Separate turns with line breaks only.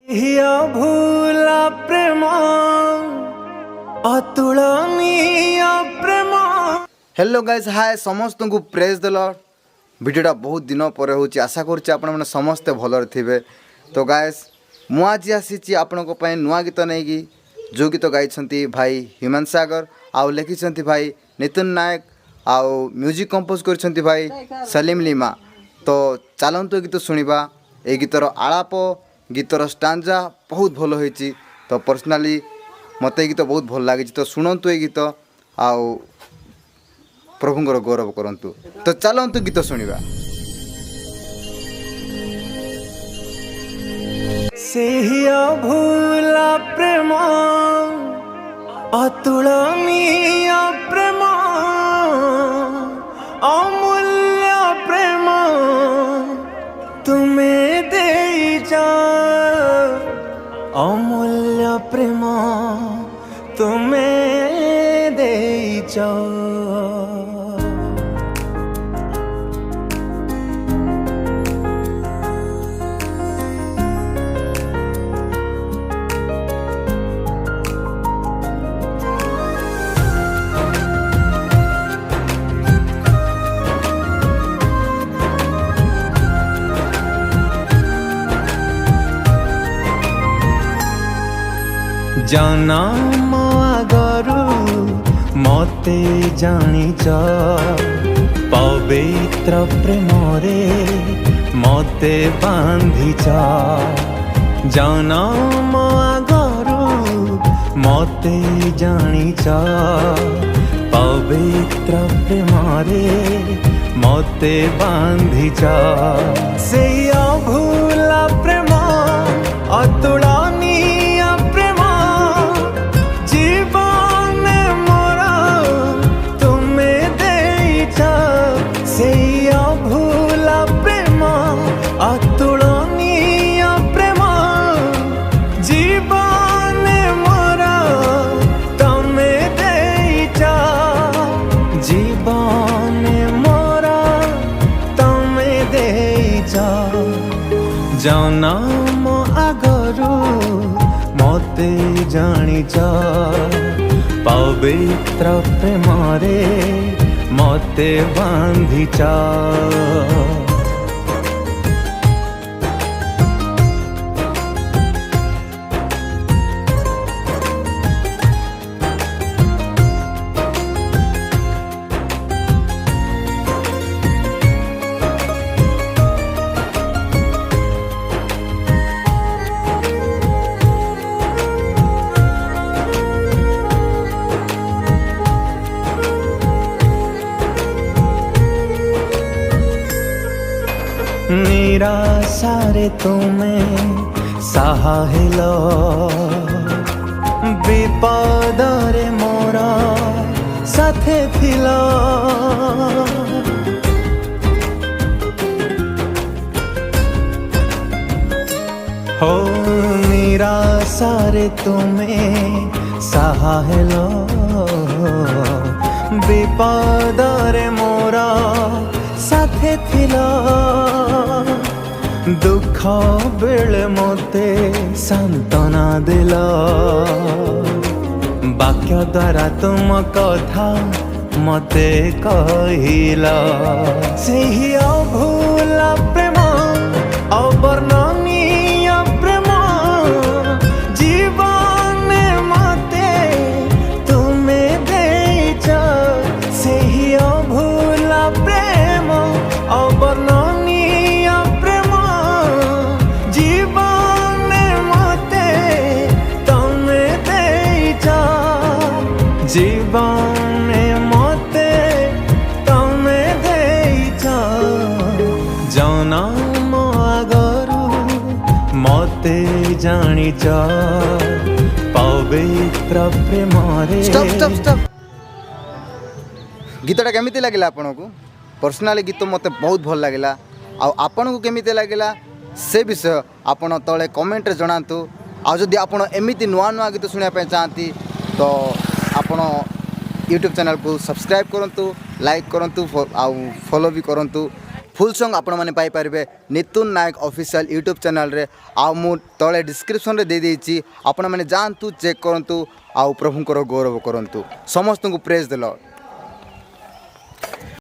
हिया भूला प्रेम अतुलनीय प्रेम।
Hello guys, हाय समस्त को प्रेज द लॉर्ड। वीडियोटा बहुत दिन पर हो, आशा करुच्ची आपण मैंने समस्ते भलर थे। तो गाइस मु आज आसी आपण नुआ गीत नहीं जो गीत गाई भाई हिमांशु सागर आउ लिखिं भाई नितिन नायक आउ म्यूजिक कंपोज कर भाई सलीम लीमा। तो चलतु गीत शुणा। ये गीतर आलाप गीतर स्टांजा बहुत भल होती। तो पर्सनाली मत गीत बहुत भल लगी। तो शुणु ये गीत आउ प्रभुंर गौरव करंतु। तो चलतु गीत शुणा।
सेहिया भूला प्रेम अतुलनीय प्रेम अमूल्य प्रेम तुम्हें देइचा। अमूल्य प्रेम तुम्हें देइचा। जन्म आगरू मते जानिच पवित्र प्रेम रे मते बांधिच। जन्म आगरू मते जानिच पवित्र प्रेम रे मते बांधिच। से भूला प्रेम अतुलनीय प्रेम जीवन मोरा तुम्हें देइछ। से भूला प्रेम अतुलनीय प्रेम जीवन मोरा तुम्हें देइछ। जीवन मोरा तुम्हें देइछ। जन्म आगरू मते जानिच पवित्र प्रेम रे मते बांधिच। निराशारे तुम्हें साहिल विपदरे मोर साथे थिल। हो निराशारे तुम्हें साहिल विपदरे मोर साथे थिल। दुख बेले मते सांत्वना दिल वाक्य द्वारा तुम कथा मते कहिल। सेही अभूला प्रेम अवर्णनीय प्रेम जीवन मते तुम्हें देइछ। सेही अभूला प्रेम अवर्णनीय प्रेम जीवन मते तुम्हें देइछ। जीवन मते तुम्हें देइछ। जन्म आगरू मते जानिच पवित्र प्रेम रे।
Stop stop stop. गीतटा केमिति लागिला आपनको? पर्सनाली गीत मते बहुत भल लागिला। आपनको केमिति लागिला से विषय आपण तले कमेंट रे जणातु। आ जदि आपण एमिति नुआ नुआ गीत सुनिया पे चाहती तो आपण यूट्यूब चैनल को सब्सक्राइब करंतु, लाइक करंतु, फॉलो भी करंतु। फुल सॉन्ग आपण मैंने पाइपर नितुन नायक ऑफिशियल यूट्यूब चैनल रे आ मु तले डिस्क्रिप्शन रे दे देइछि आपण मैंने जानतु चेक करंतु आ प्रभुंकर गौरव करंतु समस्त को प्रेज द लॉर्ड।